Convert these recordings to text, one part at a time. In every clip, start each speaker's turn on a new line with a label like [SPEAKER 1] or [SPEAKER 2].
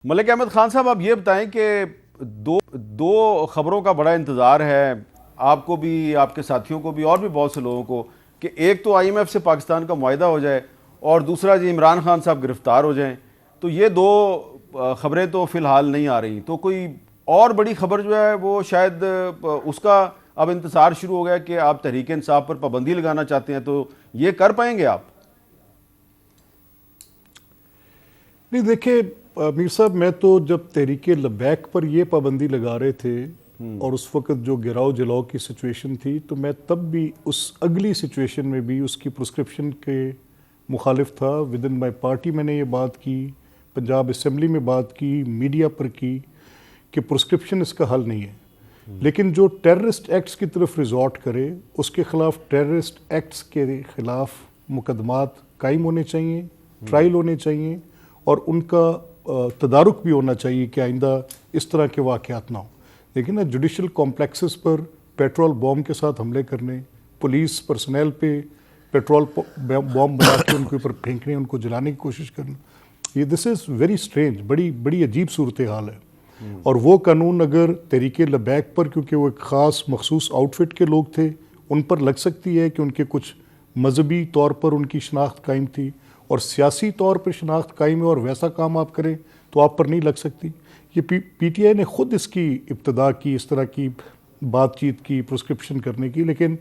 [SPEAKER 1] ملک احمد خان صاحب، آپ یہ بتائیں کہ دو خبروں کا بڑا انتظار ہے آپ کو بھی، آپ کے ساتھیوں کو بھی، اور بھی بہت سے لوگوں کو، کہ ایک تو آئی ایم ایف سے پاکستان کا معاہدہ ہو جائے اور دوسرا جی عمران خان صاحب گرفتار ہو جائیں. تو یہ دو خبریں تو فی الحال نہیں آ رہی. تو کوئی اور بڑی خبر جو ہے وہ شاید اس کا اب انتظار شروع ہو گیا کہ آپ تحریک انصاف پر پابندی لگانا چاہتے ہیں. تو یہ کر پائیں گے آپ؟
[SPEAKER 2] نہیں دیکھیں میر صاحب، میں تو جب تحریک لبیک پر یہ پابندی لگا رہے تھے اور اس وقت جو گراؤ جلاؤ کی سچویشن تھی، تو میں تب بھی اس اگلی سچویشن میں بھی اس کی پرسکرپشن کے مخالف تھا. ود ان مائی پارٹی میں نے یہ بات کی، پنجاب اسمبلی میں بات کی، میڈیا پر کی، کہ پرسکرپشن اس کا حل نہیں ہے. لیکن جو ٹیررسٹ ایکٹس کی طرف ریزورٹ کرے، اس کے خلاف ٹیررسٹ ایکٹس کے خلاف مقدمات قائم ہونے چاہیے، ٹرائل ہونے چاہیے، اور ان کا تدارک بھی ہونا چاہیے کہ آئندہ اس طرح کے واقعات نہ ہوں. لیکن نا جوڈیشل کمپلیکسز پر پیٹرول بوم کے ساتھ حملے کرنے، پولیس پرسنل پہ پیٹرول بوم بنا کے ان کے اوپر پھینکنے، ان کو جلانے کی کوشش کرنا، یہ دس از ویری اسٹرینج، بڑی عجیب صورتحال ہے. اور وہ قانون اگر تحریک لبیک پر، کیونکہ وہ ایک خاص مخصوص آؤٹ فٹ کے لوگ تھے، ان پر لگ سکتی ہے کہ ان کے کچھ مذہبی طور پر ان کی شناخت قائم تھی اور سیاسی طور پر شناخت قائم ہے، اور ویسا کام آپ کریں تو آپ پر نہیں لگ سکتی. یہ پی ٹی آئی نے خود اس کی ابتدا کی، اس طرح کی بات چیت کی پرسکرپشن کرنے کی. لیکن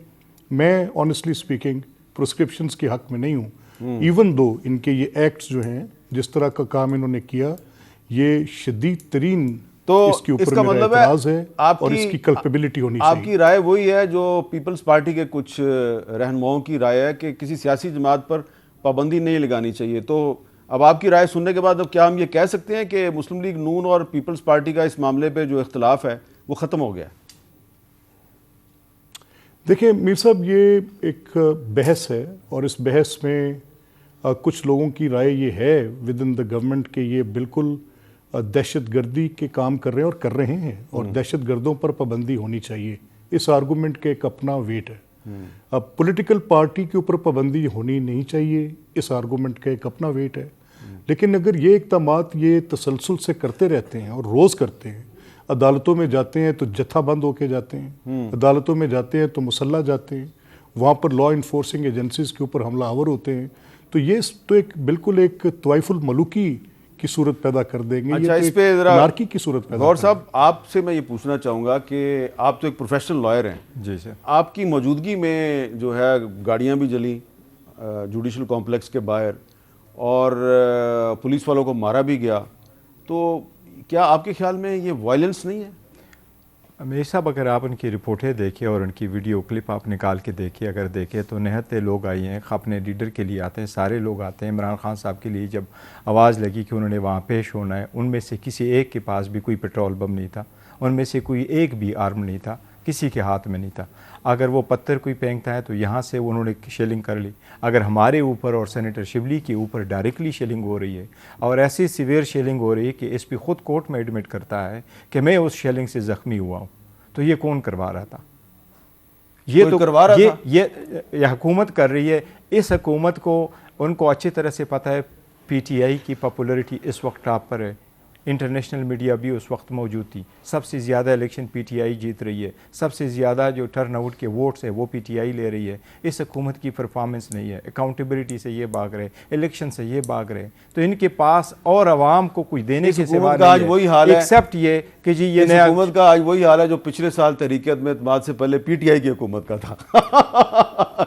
[SPEAKER 2] میں آنیسٹلی اسپیکنگ پرسکرپشنز کے حق میں نہیں ہوں، ایون دو ان کے یہ ایکٹس جو ہیں، جس طرح کا کام انہوں نے کیا، یہ شدید ترین،
[SPEAKER 1] تو
[SPEAKER 2] اس کے
[SPEAKER 1] اس
[SPEAKER 2] اوپر
[SPEAKER 1] کا
[SPEAKER 2] میرا
[SPEAKER 1] مطلب
[SPEAKER 2] اعتراض ہے
[SPEAKER 1] آپ
[SPEAKER 2] اور اس کی کلپیبلٹی ہونی چاہیے.
[SPEAKER 1] آپ کی رائے وہی ہے جو پیپلز پارٹی کے کچھ رہنماؤں کی رائے ہے کہ کسی سیاسی جماعت پر پابندی نہیں لگانی چاہیے. تو اب آپ کی رائے سننے کے بعد اب کیا ہم یہ کہہ سکتے ہیں کہ مسلم لیگ نون اور پیپلز پارٹی کا اس معاملے پہ جو اختلاف ہے وہ ختم ہو گیا؟
[SPEAKER 2] دیکھیں میر صاحب، یہ ایک بحث ہے، اور اس بحث میں کچھ لوگوں کی رائے یہ ہے ود ان دا گورنمنٹ کہ یہ بالکل دہشت گردی کے کام کر رہے ہیں اور کر رہے ہیں، اور دہشت گردوں پر پابندی ہونی چاہیے. اس آرگومنٹ کے ایک اپنا ویٹ ہے. اب پولیٹیکل پارٹی کے اوپر پابندی ہونی نہیں چاہیے، اس آرگومنٹ کا ایک اپنا ویٹ ہے. لیکن اگر یہ اقدامات یہ تسلسل سے کرتے رہتے ہیں اور روز کرتے ہیں، عدالتوں میں جاتے ہیں تو جتھا بند ہو کے جاتے ہیں، عدالتوں میں جاتے ہیں تو مسلح جاتے ہیں، وہاں پر لا انفورسنگ ایجنسیز کے اوپر حملہ آور ہوتے ہیں، تو یہ تو ایک بالکل ایک طوائف الملوکی کی صورت پیدا کر دیں گے.
[SPEAKER 1] اچھا،
[SPEAKER 2] یہ
[SPEAKER 1] اس پہ ذرا
[SPEAKER 2] انارکی کی صورت پیدا
[SPEAKER 1] غور صاحب، آپ سے میں یہ پوچھنا چاہوں گا کہ آپ تو ایک پروفیشنل لائر ہیں.
[SPEAKER 3] جی سر.
[SPEAKER 1] آپ کی موجودگی میں جو ہے گاڑیاں بھی جلیں جوڈیشل کمپلیکس کے باہر، اور پولیس والوں کو مارا بھی گیا. تو کیا آپ کے خیال میں یہ وائلنس نہیں ہے؟
[SPEAKER 3] امیر صاحب، اگر آپ ان کی رپورٹیں دیکھیں اور ان کی ویڈیو کلپ آپ نکال کے اگر دیکھیں تو نہایت لوگ آئے ہیں، اپنے لیڈر کے لیے آتے ہیں، سارے لوگ آتے ہیں. عمران خان صاحب کے لیے جب آواز لگی کہ انہوں نے وہاں پیش ہونا ہے، ان میں سے کسی ایک کے پاس بھی کوئی پیٹرول بم نہیں تھا، ان میں سے کوئی ایک بھی آرم نہیں تھا، کسی کے ہاتھ میں نہیں تھا. اگر وہ پتھر کوئی پھینکتا ہے تو یہاں سے انہوں نے شیلنگ کر لی. اگر ہمارے اوپر اور سینیٹر شبلی کے اوپر ڈائریکٹلی شیلنگ ہو رہی ہے، اور ایسی سیویئر شیلنگ ہو رہی ہے کہ اس پہ خود کورٹ میں ایڈمٹ کرتا ہے کہ میں اس شیلنگ سے زخمی ہوا ہوں، تو یہ کون کروا رہا تھا؟ یہ تو
[SPEAKER 1] کروا رہا تھا؟
[SPEAKER 3] یہ حکومت کر رہی ہے. اس حکومت کو، ان کو اچھی طرح سے پتہ ہے پی ٹی آئی کی پاپولرٹی اس وقت ٹاپ پر ہے. انٹرنیشنل میڈیا بھی اس وقت موجود تھی. سب سے زیادہ الیکشن پی ٹی آئی جیت رہی ہے، سب سے زیادہ جو ٹرن آؤٹ کے ووٹس ہیں وہ پی ٹی آئی لے رہی ہے. اس حکومت کی پرفارمنس نہیں ہے. اکاؤنٹیبلٹی سے یہ بھاگ رہے، الیکشن سے یہ بھاگ رہے. تو ان کے پاس اور عوام کو کوئی دینے کے سوا
[SPEAKER 1] آج وہی حال ہے،
[SPEAKER 3] ایکسیپٹ یہ کہ جی یہ نیا
[SPEAKER 1] حکومت کا آج وہی حال ہے جو پچھلے سال تحریک عدم اعتماد سے پہلے پی ٹی آئی کی حکومت کا تھا.